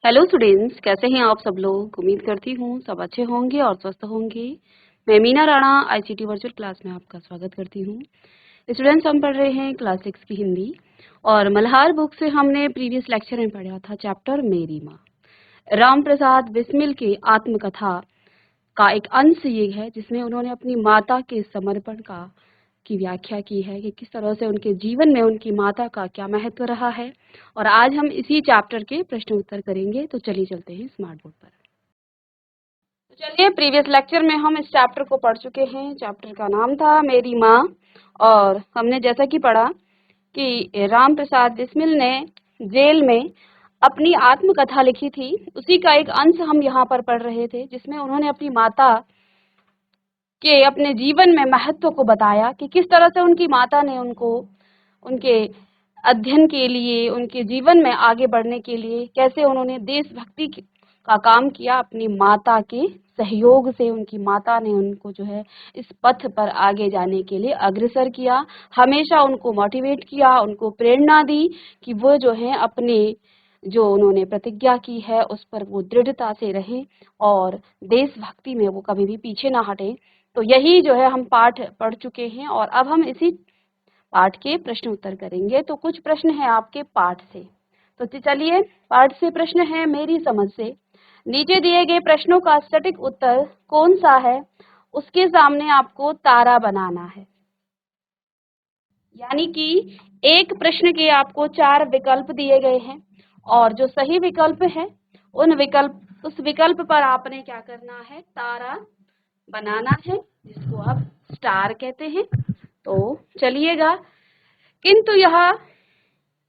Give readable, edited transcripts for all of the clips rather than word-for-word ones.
Hello students, कैसे हैं आप सब लोग। उम्मीद करती हूँ सब अच्छे होंगे और स्वस्थ होंगे। मैं Meena Rana ICT virtual class में आपका स्वागत करती हूँ। स्टूडेंट्स, हम पढ़ रहे हैं क्लास 6 की हिंदी और मल्हार बुक से हमने प्रीवियस लेक्चर में पढ़ा था चैप्टर मेरी माँ। राम प्रसाद बिस्मिल के आत्मकथा का एक अंश ये है जिसमें उन्होंने अपनी माता के समर्पण की व्याख्या की है कि किस तरह से उनके जीवन में उनकी माता का क्या महत्व रहा है। और आज हम इसी चैप्टर के प्रश्न उत्तर करेंगे। तो चलिए चलते हैं स्मार्ट बोर्ड पर। तो चलिए, प्रीवियस लेक्चर में हम इस चैप्टर को पढ़ चुके हैं। चैप्टर का नाम था मेरी माँ और हमने जैसा कि पढ़ा कि राम प्रसाद बिस्मिल ने जेल में अपनी आत्मकथा लिखी थी। उसी का एक अंश हम यहाँ पर पढ़ रहे थे जिसमें उन्होंने अपनी माता के अपने जीवन में महत्व को बताया कि किस तरह से उनकी माता ने उनको उनके अध्ययन के लिए, उनके जीवन में आगे बढ़ने के लिए कैसे उन्होंने देशभक्ति का काम किया। अपनी माता के सहयोग से उनकी माता ने उनको जो है इस पथ पर आगे जाने के लिए अग्रसर किया, हमेशा उनको मोटिवेट किया, उनको प्रेरणा दी कि वो जो है अपने जो उन्होंने प्रतिज्ञा की है उस पर वो दृढ़ता से रहें और देशभक्ति में वो कभी भी पीछे ना हटें। तो यही जो है हम पाठ पढ़ चुके हैं और अब हम इसी पाठ के प्रश्न उत्तर करेंगे। तो कुछ प्रश्न है आपके पाठ से। तो चलिए, पाठ से प्रश्न है मेरी समझ से। नीचे दिए गए प्रश्नों का सटीक उत्तर कौन सा है, उसके सामने आपको तारा बनाना है। यानी कि एक प्रश्न के आपको 4 विकल्प दिए गए हैं और जो सही विकल्प है उस विकल्प पर आपने क्या करना है, तारा बनाना है, जिसको आप स्टार कहते हैं। तो चलिएगा, किंतु यह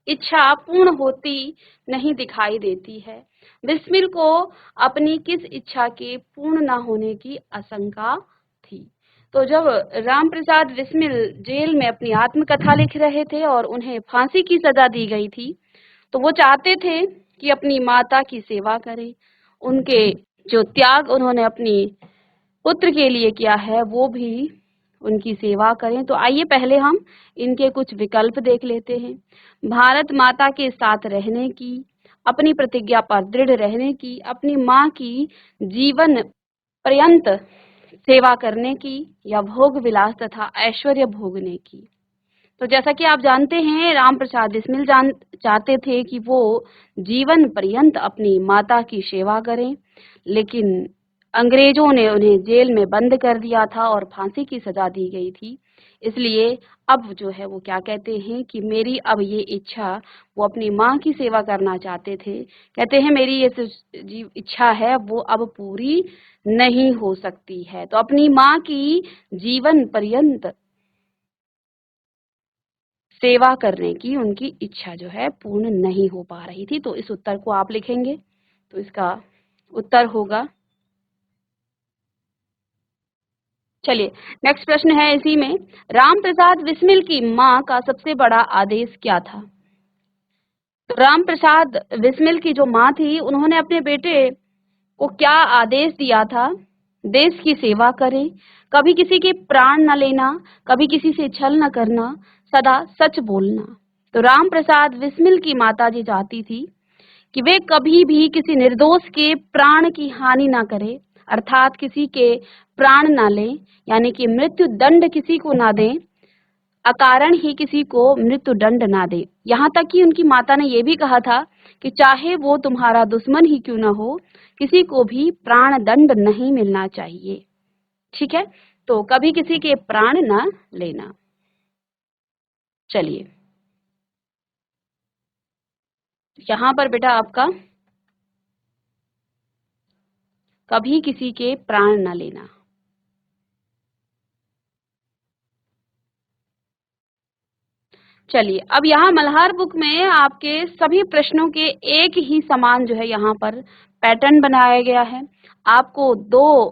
इच्छा पूर्ण होती नहीं दिखाई देती है। बिस्मिल को अपनी किस इच्छा के पूर्ण न होने की आशंका थी। तो जब राम प्रसाद बिस्मिल जेल में अपनी आत्मकथा लिख रहे थे और उन्हें फांसी की सजा दी गई थी, तो वो चाहते थे कि अपनी माता की सेवा करें। उनके जो त्याग उन्होंने अपनी पुत्र के लिए किया है वो भी उनकी सेवा करें। तो आइए पहले हम इनके कुछ विकल्प देख लेते हैं। भारत माता के साथ रहने की, अपनी प्रतिज्ञा पर दृढ़ रहने की, अपनी माँ की जीवन पर्यंत सेवा करने की, या भोग विलास तथा ऐश्वर्य भोगने की। तो जैसा कि आप जानते हैं, राम प्रसाद बिस्मिल चाहते थे कि वो जीवन पर्यंत अपनी माता की सेवा करें, लेकिन अंग्रेजों ने उन्हें जेल में बंद कर दिया था और फांसी की सजा दी गई थी। इसलिए अब जो है वो क्या कहते हैं कि मेरी अब ये इच्छा, वो अपनी माँ की सेवा करना चाहते थे। कहते हैं मेरी ये इच्छा है वो अब पूरी नहीं हो सकती है। तो अपनी माँ की जीवन पर्यंत सेवा करने की उनकी इच्छा जो है पूर्ण नहीं हो पा रही थी। तो इस उत्तर को आप लिखेंगे। तो इसका उत्तर होगा, चलिए नेक्स्ट प्रश्न है इसी में, राम प्रसाद बिस्मिल की मां का सबसे बड़ा आदेश क्या था। तो राम प्रसाद बिस्मिल की जो मां थी उन्होंने अपने बेटे को क्या आदेश दिया था, देश की सेवा करें, कभी किसी के प्राण न लेना, कभी किसी से छल न करना, सदा सच बोलना। तो राम प्रसाद बिस्मिल की माताजी चाहती थी कि वे कभी भी किसी निर्दोष के प्राण की हानि ना करें, अर्थात किसी के प्राण ना लें, यानी कि मृत्यु दंड किसी को ना दें, अकारण ही किसी को मृत्यु दंड ना दे। यहाँ तक कि उनकी माता ने यह भी कहा था कि चाहे वो तुम्हारा दुश्मन ही क्यों ना हो, किसी को भी प्राण दंड नहीं मिलना चाहिए। ठीक है, तो कभी किसी के प्राण ना लेना। चलिए, यहाँ पर बेटा आपका कभी किसी के प्राण न लेना। चलिए, अब यहाँ मल्हार बुक में आपके सभी प्रश्नों के एक ही समान जो है यहाँ पर पैटर्न बनाया गया है। आपको 2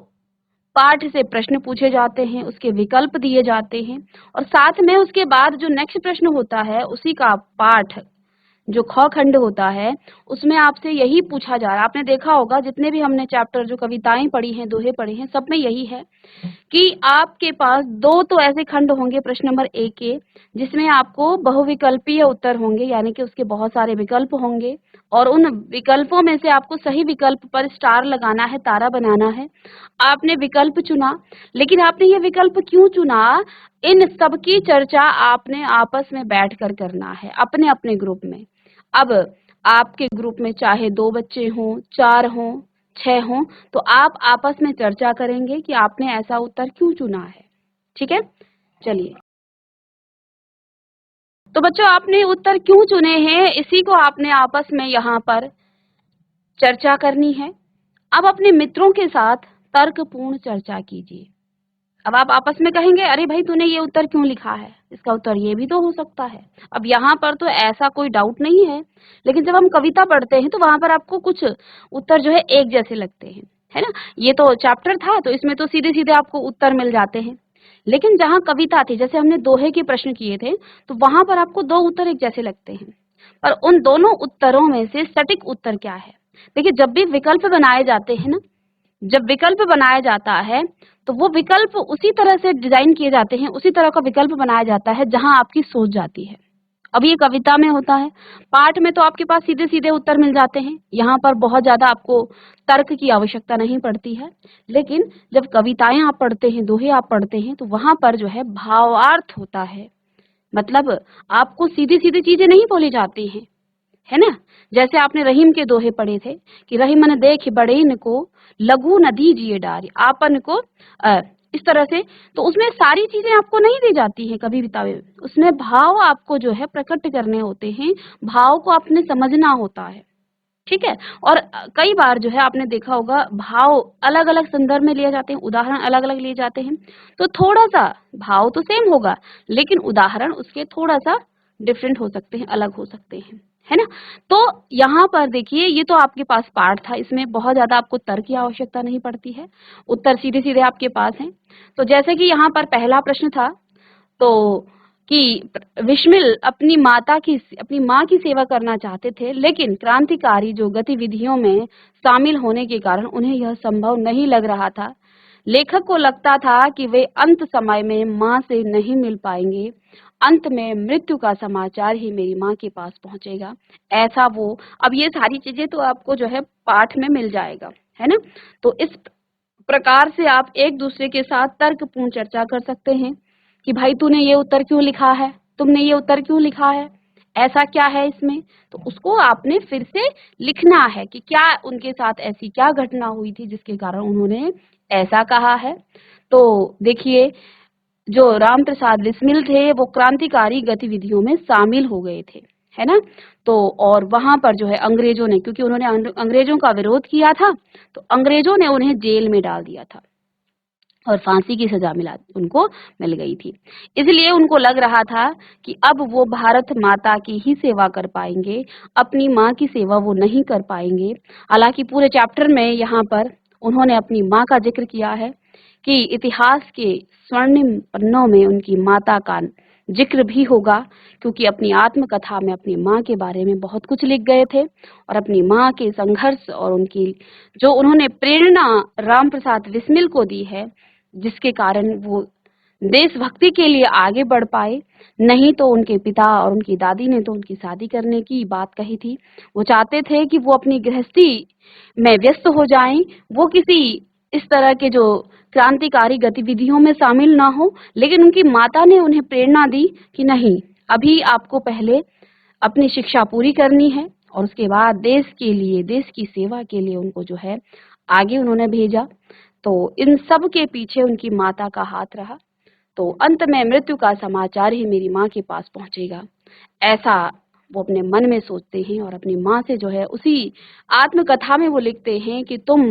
पार्ट से प्रश्न पूछे जाते हैं, उसके विकल्प दिए जाते हैं और साथ में उसके बाद जो नेक्स्ट प्रश्न होता है उसी का पाठ जो ख खंड होता है उसमें आपसे यही पूछा जा रहा है। आपने देखा होगा जितने भी हमने चैप्टर जो कविताएं पढ़ी हैं, दोहे पढ़े हैं, सब में यही है कि आपके पास दो तो ऐसे खंड होंगे प्रश्न नंबर 1 के, जिसमें आपको बहुविकल्पीय उत्तर होंगे, यानी कि उसके बहुत सारे विकल्प होंगे और उन विकल्पों में से आपको सही विकल्प पर स्टार लगाना है, तारा बनाना है। आपने विकल्प चुना, लेकिन आपने ये विकल्प क्यों चुना, इन सब की चर्चा आपने आपस में बैठकर करना है, अपने अपने ग्रुप में। अब आपके ग्रुप में चाहे 2 बच्चे हों, 4 हों, 6 हों, तो आप आपस में चर्चा करेंगे कि आपने ऐसा उत्तर क्यों चुना है। ठीक है, चलिए। तो बच्चों, आपने उत्तर क्यों चुने हैं, इसी को आपने आपस में यहाँ पर चर्चा करनी है। अब अपने मित्रों के साथ तर्कपूर्ण चर्चा कीजिए। अब आप आपस में कहेंगे, अरे भाई तूने ये उत्तर क्यों लिखा है, इसका उत्तर ये भी तो हो सकता है। अब यहाँ पर तो ऐसा कोई डाउट नहीं है, लेकिन जब हम कविता पढ़ते हैं तो वहां पर आपको कुछ उत्तर जो है एक जैसे लगते हैं, है ना। ये तो चैप्टर था तो इसमें तो सीधे सीधे आपको उत्तर मिल जाते हैं, लेकिन जहाँ कविता थी, जैसे हमने दोहे के प्रश्न किए थे, तो वहां पर आपको 2 उत्तर एक जैसे लगते हैं। पर उन दोनों उत्तरों में से सटीक उत्तर क्या है? देखिए, जब भी विकल्प बनाए जाते हैं ना, जब विकल्प बनाया जाता है तो वो विकल्प उसी तरह से डिजाइन किए जाते हैं, उसी तरह का विकल्प बनाया जाता है जहां आपकी सोच जाती है। अब ये कविता में होता है, पाठ में तो आपके पास सीधे सीधे उत्तर मिल जाते हैं, यहाँ पर बहुत ज्यादा आपको तर्क की आवश्यकता नहीं पड़ती है। लेकिन जब कविताएं आप पढ़ते हैं, दोहे आप पढ़ते हैं, तो वहां पर जो है भावार्थ होता है। मतलब आपको सीधी सीधी चीजें नहीं बोली जाती हैं, है ना। जैसे आपने रहीम के दोहे पढ़े थे कि रहीमन देख बड़ेन को, लघु न दीजिए डारी आपन को, इस तरह से। तो उसमें सारी चीजें आपको नहीं दी जाती हैं कभी भी, उसमें भाव आपको जो है प्रकट करने होते हैं, भाव को आपने समझना होता है। ठीक है। और कई बार जो है आपने देखा होगा भाव अलग अलग संदर्भ में लिए जाते हैं, उदाहरण अलग अलग लिए जाते हैं, तो थोड़ा सा भाव तो सेम होगा, लेकिन उदाहरण उसके थोड़ा सा डिफरेंट हो सकते हैं, अलग हो सकते हैं, है ना। तो यहाँ पर देखिए, ये तो आपके पास पाठ था, इसमें बहुत ज्यादा आपको तर्क की आवश्यकता नहीं पड़ती है, उत्तर सीधे सीधे आपके पास हैं। तो जैसे कि यहाँ पर पहला प्रश्न था, तो कि विस्मिल अपनी माँ की सेवा करना चाहते थे, लेकिन क्रांतिकारी जो गतिविधियों में शामिल होने के कारण उन्हें यह संभव नहीं लग रहा था। लेखक को लगता था कि वे अंत समय में माँ से नहीं मिल पाएंगे, अंत में मृत्यु का समाचार ही मेरी माँ के पास पहुंचेगा, ऐसा वो। अब ये सारी चीजें तो आपको जो है पाठ में मिल जाएगा, है ना। तो इस प्रकार से आप एक दूसरे के साथ तर्कपूर्ण चर्चा कर सकते हैं कि भाई तूने ये उत्तर क्यों लिखा है, तुमने ये उत्तर क्यों लिखा है, ऐसा क्या है इसमें। तो उसको आपने फिर से लिखना है कि क्या उनके साथ ऐसी क्या घटना हुई थी जिसके कारण उन्होंने ऐसा कहा है। तो देखिए, जो राम प्रसाद बिस्मिल थे वो क्रांतिकारी गतिविधियों में शामिल हो गए थे, है ना। तो और वहां पर जो है अंग्रेजों ने, क्योंकि उन्होंने अंग्रेजों का विरोध किया था, तो अंग्रेजों ने उन्हें जेल में डाल दिया था और फांसी की सजा उनको मिल गई थी। इसलिए उनको लग रहा था कि अब वो भारत माता की ही सेवा कर पाएंगे, अपनी माँ की सेवा वो नहीं कर पाएंगे। हालांकि पूरे चैप्टर में यहाँ पर उन्होंने अपनी माँ का जिक्र किया है कि इतिहास के स्वर्णिम पन्नों में उनकी माता का जिक्र भी होगा, क्योंकि अपनी आत्मकथा में अपनी माँ के बारे में बहुत कुछ लिख गए थे और अपनी माँ के संघर्ष और उनकी जो उन्होंने प्रेरणा राम प्रसाद बिस्मिल को दी है, जिसके कारण वो देशभक्ति के लिए आगे बढ़ पाए। नहीं तो उनके पिता और उनकी दादी ने तो उनकी शादी करने की बात कही थी, वो चाहते थे कि वो अपनी गृहस्थी में व्यस्त हो जाएं, वो किसी इस तरह के जो क्रांतिकारी गतिविधियों में शामिल ना हो। लेकिन उनकी माता ने उन्हें प्रेरणा दी कि नहीं, अभी आपको पहले अपनी शिक्षा पूरी करनी है, और उसके बाद देश के लिए, देश की सेवा के लिए उनको जो है आगे उन्होंने भेजा। तो इन सब के पीछे उनकी माता का हाथ रहा। तो अंत में मृत्यु का समाचार ही मेरी माँ के पास पहुंचेगा, ऐसा वो अपने मन में सोचते हैं और अपनी माँ से जो है उसी आत्मकथा में वो लिखते हैं कि तुम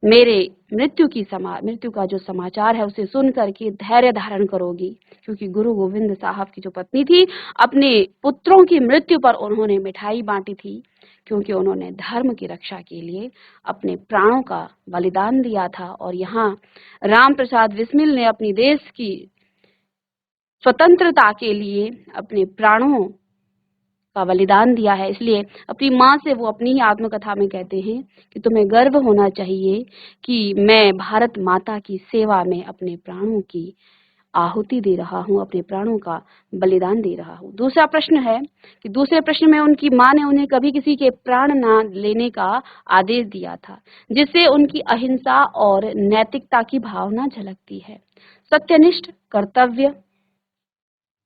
मेरे मृत्यु का जो समाचार है उसे सुन करके धैर्य धारण करोगी, क्योंकि गुरु गोविंद साहब की जो पत्नी थी, अपने पुत्रों की मृत्यु पर उन्होंने मिठाई बांटी थी, क्योंकि उन्होंने धर्म की रक्षा के लिए अपने प्राणों का बलिदान दिया था। और यहाँ राम प्रसाद बिस्मिल ने अपनी देश की स्वतंत्रता के लिए अपने प्राणों का बलिदान दिया है। इसलिए अपनी माँ से वो अपनी ही आत्मकथा में कहते हैं कि तुम्हें गर्व होना चाहिए कि मैं भारत माता की सेवा में अपने प्राणों की आहुति दे रहा हूँ, अपने प्राणों का बलिदान दे रहा हूँ। दूसरा प्रश्न है कि दूसरे प्रश्न में उनकी माँ ने उन्हें कभी किसी के प्राण न लेने का आदेश दिया था, जिससे उनकी अहिंसा और नैतिकता की भावना झलकती है। सत्यनिष्ठ, कर्तव्य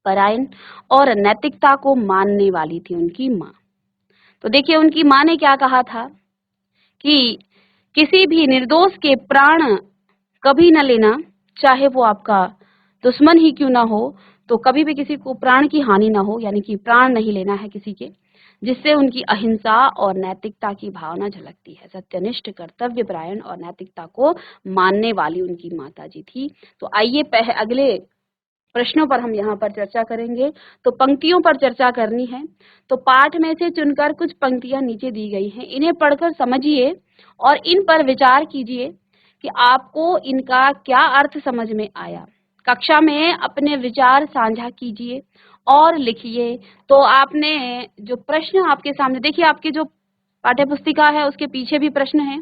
परायण और नैतिकता को मानने वाली थी उनकी माँ। तो देखिए उनकी माँ ने क्या कहा था कि किसी भी निर्दोष के प्राण कभी न लेना, चाहे वो आपका दुश्मन ही क्यों ना हो, तो कभी भी किसी को प्राण की हानि ना हो, यानी कि प्राण नहीं लेना है किसी के, जिससे उनकी अहिंसा और नैतिकता की भावना झलकती है। सत्यनिष्ठ, कर्तव्यपरायण और नैतिकता को मानने वाली उनकी माता जी थी। तो आइए अगले प्रश्नों पर हम यहाँ पर चर्चा करेंगे। तो पंक्तियों पर चर्चा करनी है। तो पाठ में से चुनकर कुछ पंक्तियां नीचे दी गई हैं, इन्हें पढ़कर समझिए और इन पर विचार कीजिए कि आपको इनका क्या अर्थ समझ में आया। कक्षा में अपने विचार साझा कीजिए और लिखिए। तो आपने जो प्रश्न आपके सामने देखिए, आपकी जो पाठ्य पुस्तिका है उसके पीछे भी प्रश्न है।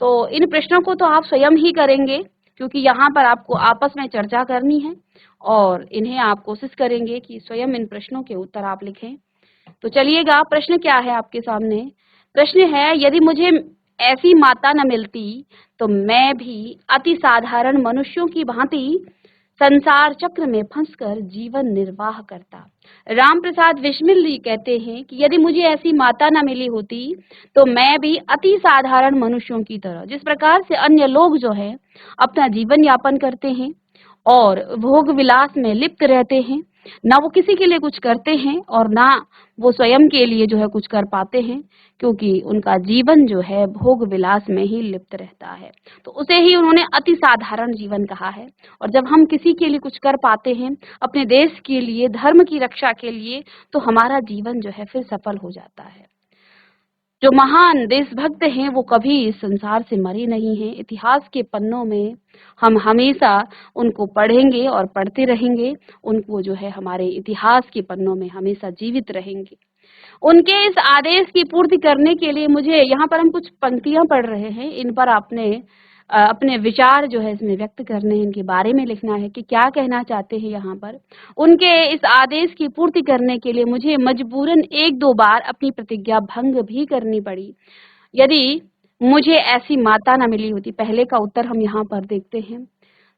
तो इन प्रश्नों को तो आप स्वयं ही करेंगे, क्योंकि यहाँ पर आपको आपस में चर्चा करनी है और इन्हें आप कोशिश करेंगे कि स्वयं इन प्रश्नों के उत्तर आप लिखें। तो चलिएगा, प्रश्न क्या है आपके सामने? प्रश्न है, यदि मुझे ऐसी माता न मिलती तो मैं भी अति साधारण मनुष्यों की भांति संसार चक्र में फंसकर जीवन निर्वाह करता। राम प्रसाद बिस्मिल जी कहते हैं कि यदि मुझे ऐसी माता न मिली होती तो मैं भी अति साधारण मनुष्यों की तरह, जिस प्रकार से अन्य लोग जो है अपना जीवन यापन करते हैं और भोग विलास में लिप्त रहते हैं, ना वो किसी के लिए कुछ करते हैं और ना वो स्वयं के लिए जो है कुछ कर पाते हैं, क्योंकि उनका जीवन जो है भोग विलास में ही लिप्त रहता है। तो उसे ही उन्होंने अति साधारण जीवन कहा है। और जब हम किसी के लिए कुछ कर पाते हैं, अपने देश के लिए, धर्म की रक्षा के लिए, तो हमारा जीवन जो है फिर सफल हो जाता है। जो महान देशभक्त हैं वो कभी इस संसार से मरे नहीं हैं। इतिहास के पन्नों में हम हमेशा उनको पढ़ेंगे और पढ़ते रहेंगे। उनको जो है हमारे इतिहास के पन्नों में हमेशा जीवित रहेंगे। उनके इस आदेश की पूर्ति करने के लिए मुझे यहाँ पर हम कुछ पंक्तियां पढ़ रहे हैं, इन पर आपने अपने विचार जो है इसमें व्यक्त करने हैं, इनके बारे में लिखना है कि क्या कहना चाहते हैं यहाँ पर। उनके इस आदेश की पूर्ति करने के लिए मुझे मजबूरन एक दो बार अपनी प्रतिज्ञा भंग भी करनी पड़ी। यदि मुझे ऐसी माता न मिली होती, पहले का उत्तर हम यहाँ पर देखते हैं,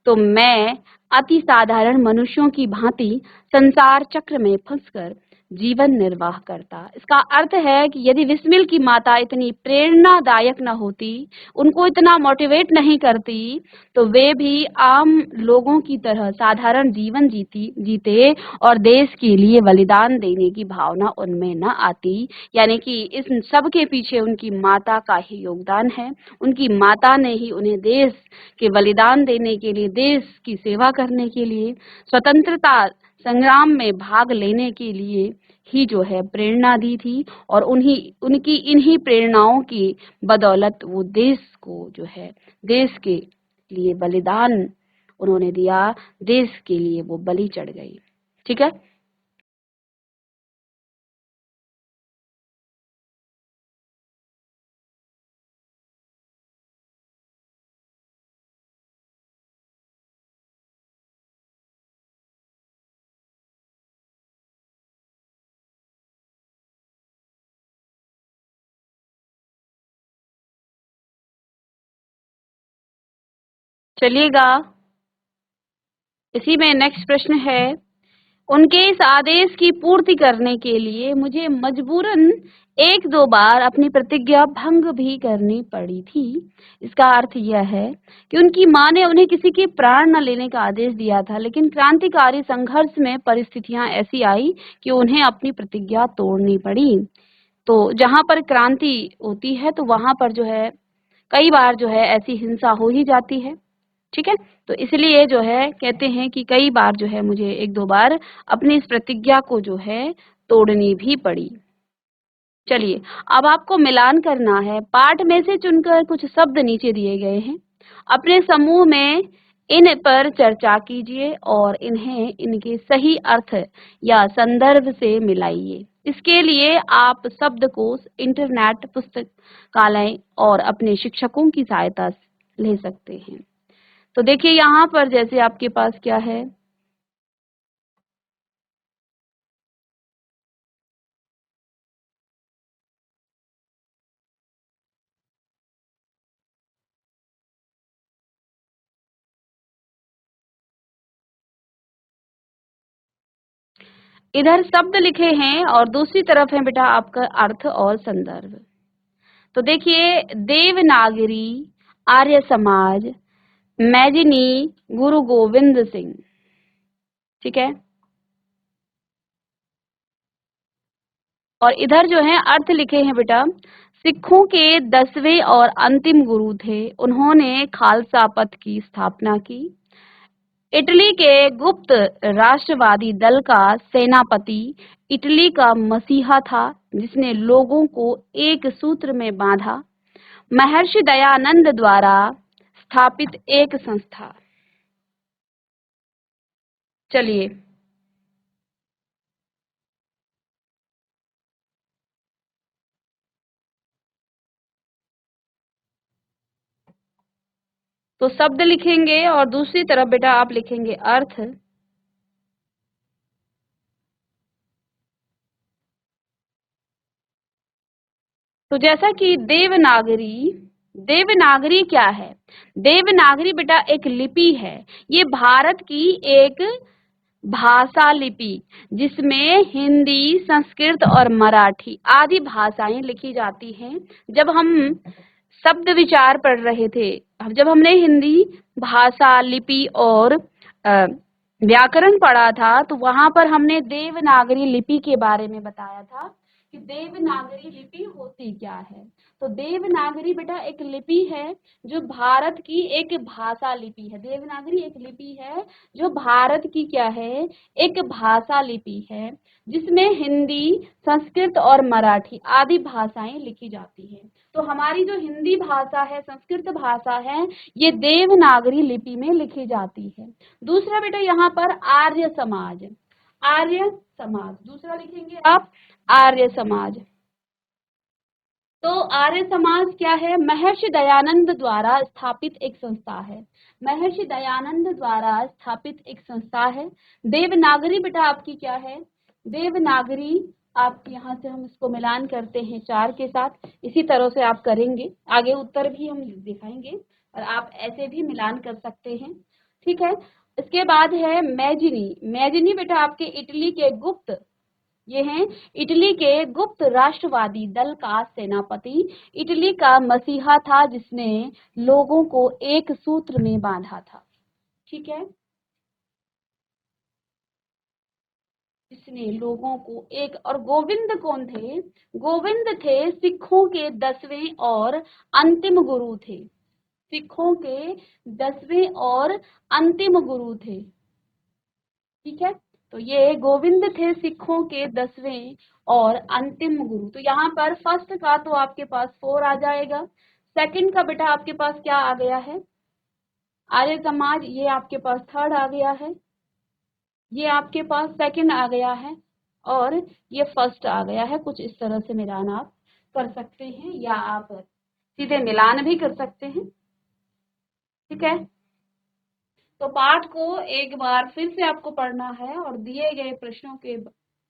तो मैं अति साधारण मनुष्यों की भांति संसार चक्र में फंसकर जीवन निर्वाह करता। इसका अर्थ है कि यदि बिस्मिल की माता इतनी प्रेरणादायक न होती, उनको इतना मोटिवेट नहीं करती, तो वे भी आम लोगों की तरह साधारण जीवन जीते और देश के लिए बलिदान देने की भावना उनमें न आती। यानी कि इस सब के पीछे उनकी माता का ही योगदान है। उनकी माता ने ही उन्हें देश के बलिदान देने के लिए, देश की सेवा करने के लिए, स्वतंत्रता संग्राम में भाग लेने के लिए ही जो है प्रेरणा दी थी। और उनकी इन्हीं प्रेरणाओं की बदौलत वो देश को जो है, देश के लिए बलिदान उन्होंने दिया, देश के लिए वो बलि चढ़ गई। ठीक है। चलिएगा, इसी में नेक्स्ट प्रश्न है, उनके इस आदेश की पूर्ति करने के लिए मुझे मजबूरन एक दो बार अपनी प्रतिज्ञा भंग भी करनी पड़ी थी। इसका अर्थ यह है कि उनकी माँ ने उन्हें किसी के प्राण न लेने का आदेश दिया था, लेकिन क्रांतिकारी संघर्ष में परिस्थितियां ऐसी आई कि उन्हें अपनी प्रतिज्ञा तोड़नी पड़ी। तो जहां पर क्रांति होती है तो वहां पर जो है कई बार जो है ऐसी हिंसा हो ही जाती है। ठीक है। तो इसलिए जो है कहते हैं कि कई बार जो है मुझे एक दो बार अपनी इस प्रतिज्ञा को जो है तोड़नी भी पड़ी। चलिए, अब आपको मिलान करना है। पाठ में से चुनकर कुछ शब्द नीचे दिए गए हैं। अपने समूह में इन पर चर्चा कीजिए और इन्हें इनके सही अर्थ या संदर्भ से मिलाइए। इसके लिए आप शब्दकोश, इंटरनेट, पुस्तकालय और अपने शिक्षकों की सहायता ले सकते हैं। तो देखिए यहाँ पर जैसे आपके पास क्या है, इधर शब्द लिखे हैं और दूसरी तरफ है बेटा आपका अर्थ और संदर्भ। तो देखिए देवनागरी, आर्य समाज, मैजिनी, गुरु गोविंद सिंह, ठीक है। और इधर जो है अर्थ लिखे हैं बेटा, सिखों के 10वें और अंतिम गुरु थे, उन्होंने खालसा पंथ की स्थापना की। इटली के गुप्त राष्ट्रवादी दल का सेनापति इटली का मसीहा था जिसने लोगों को एक सूत्र में बांधा। महर्षि दयानंद द्वारा स्थापित एक संस्था। चलिए तो शब्द लिखेंगे और दूसरी तरफ बेटा आप लिखेंगे अर्थ। तो जैसा कि देवनागरी, देवनागरी क्या है? देवनागरी बेटा एक लिपि है। ये भारत की एक भाषा लिपि जिसमें हिंदी, संस्कृत और मराठी आदि भाषाएं लिखी जाती हैं। जब हम शब्द विचार पढ़ रहे थे, जब हमने हिंदी भाषा लिपि और व्याकरण पढ़ा था, तो वहां पर हमने देवनागरी लिपि के बारे में बताया था कि देवनागरी लिपि होती क्या है। तो देवनागरी बेटा एक लिपि है जो भारत की एक भाषा लिपि है। देवनागरी एक लिपि है जो भारत की क्या है, एक भाषा लिपि है जिसमें हिंदी, संस्कृत और मराठी आदि भाषाएं लिखी जाती हैं। तो हमारी जो हिंदी भाषा है, संस्कृत भाषा है, ये देवनागरी लिपि में लिखी जाती है। दूसरा बेटा यहाँ पर आर्य समाज, आर्य समाज दूसरा लिखेंगे आप आर्य समाज। तो आर्य समाज क्या है? महर्षि दयानंद द्वारा स्थापित एक संस्था है। महर्षि दयानंद द्वारा स्थापित एक संस्था है। देवनागरी बेटा आपकी क्या है? देवनागरी आप यहाँ से हम इसको मिलान करते हैं 4 के साथ। इसी तरह से आप करेंगे, आगे उत्तर भी हम दिखाएंगे और आप ऐसे भी मिलान कर सकते हैं, ठीक है। इसके बाद है मैजिनी। मैजिनी बेटा आपके इटली के गुप्त, ये हैं इटली के गुप्त राष्ट्रवादी दल का सेनापति, इटली का मसीहा था जिसने लोगों को एक सूत्र में बांधा था, ठीक है। जिसने लोगों को एक, और गोविंद कौन थे? गोविंद थे सिखों के 10वें और अंतिम गुरु थे। सिखों के 10वें और अंतिम गुरु थे, ठीक है। तो ये गोविंद थे सिखों के 10वें और अंतिम गुरु। तो यहाँ पर फर्स्ट का तो आपके पास 4 आ जाएगा, सेकंड का बेटा आपके पास क्या आ गया है? आर्य समाज, ये आपके पास थर्ड आ गया है, ये आपके पास सेकंड आ गया है और ये फर्स्ट आ गया है। कुछ इस तरह से मिलान आप कर सकते हैं या आप सीधे मिलान भी कर सकते हैं, ठीक है। तो पाठ को एक बार फिर से आपको पढ़ना है और दिए गए प्रश्नों के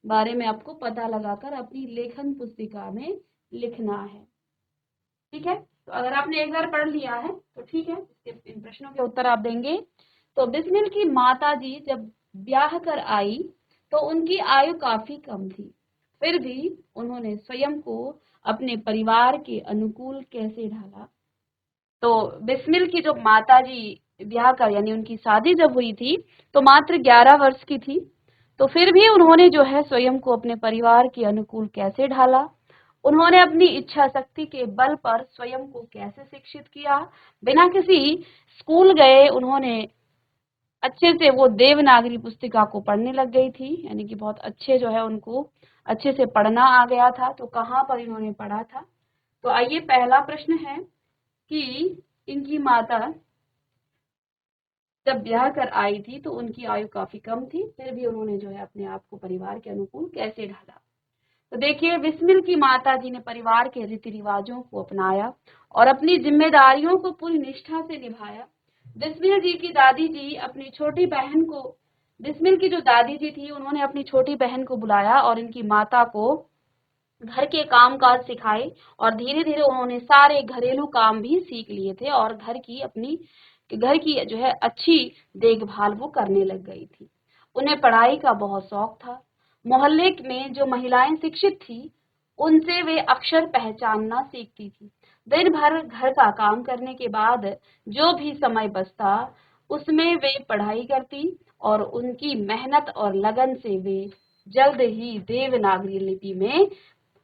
बारे में आपको पता लगाकर अपनी लेखन पुस्तिका में लिखना है, ठीक है। तो अगर आपने एक बार पढ़ लिया है तो ठीक है, इन प्रश्नों के उत्तर आप देंगे। तो बिस्मिल की माता जी जब ब्याह कर आई तो उनकी आयु काफी कम थी, फिर भी उन्होंने स्वयं को अपने परिवार के अनुकूल कैसे ढाला। तो बिस्मिल की जो माता जी ब्याह कर, यानी उनकी शादी जब हुई थी तो मात्र 11 वर्ष की थी, तो फिर भी उन्होंने जो है स्वयं को अपने परिवार के अनुकूल कैसे ढाला। उन्होंने अपनी इच्छा शक्ति के बल पर स्वयं को कैसे शिक्षित किया। बिना किसी स्कूल गए उन्होंने अच्छे से वो देवनागरी पुस्तिका को पढ़ने लग गई थी, यानी कि बहुत अच्छे जो है उनको अच्छे से पढ़ना आ गया था। तो कहाँ पर इन्होंने पढ़ा था? तो आइए पहला प्रश्न है कि इनकी माता जब ब्याह कर आई थी तो उनकी आयु काफी कम थी, फिर भी उन्होंने जो है अपने आप को परिवार के अनुकूल कैसे ढाला। तो देखिए, बिस्मिल की माता जी ने परिवार के रीति रिवाजों को अपनाया और अपनी जिम्मेदारियों को पूरी निष्ठा से निभाया। बिस्मिल जी की दादी जी अपनी छोटी बहन को बिस्मिल की जो दादी जी थी उन्होंने अपनी छोटी बहन को बुलाया और इनकी माता को घर के काम काज सिखाए और धीरे धीरे उन्होंने सारे घरेलू काम भी सीख लिए थे और घर की जो है अच्छी देखभाल वो करने लग गई थी। उन्हें पढ़ाई का बहुत शौक था। मोहल्ले में जो महिलाएं शिक्षित थी उनसे वे अक्षर पहचानना सीखती थी। दिन भर घर का काम करने के बाद जो भी समय बचता उसमें वे पढ़ाई करती और उनकी मेहनत और लगन से वे जल्द ही देवनागरी लिपि में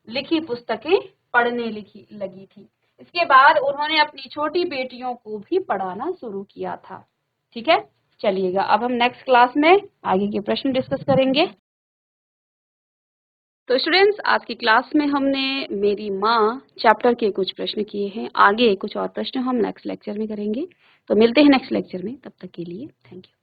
लिखी पुस्तकें पढ़ने लगी थी। इसके बाद उन्होंने अपनी छोटी बेटियों को भी पढ़ाना शुरू किया था। ठीक है, चलिएगा अब हम नेक्स्ट क्लास में आगे के प्रश्न डिस्कस करेंगे। तो स्टूडेंट्स, आज की क्लास में हमने मेरी माँ चैप्टर के कुछ प्रश्न किए हैं। आगे कुछ और प्रश्न हम नेक्स्ट लेक्चर में करेंगे। तो मिलते हैं नेक्स्ट लेक्चर में, तब तक के लिए थैंक यू।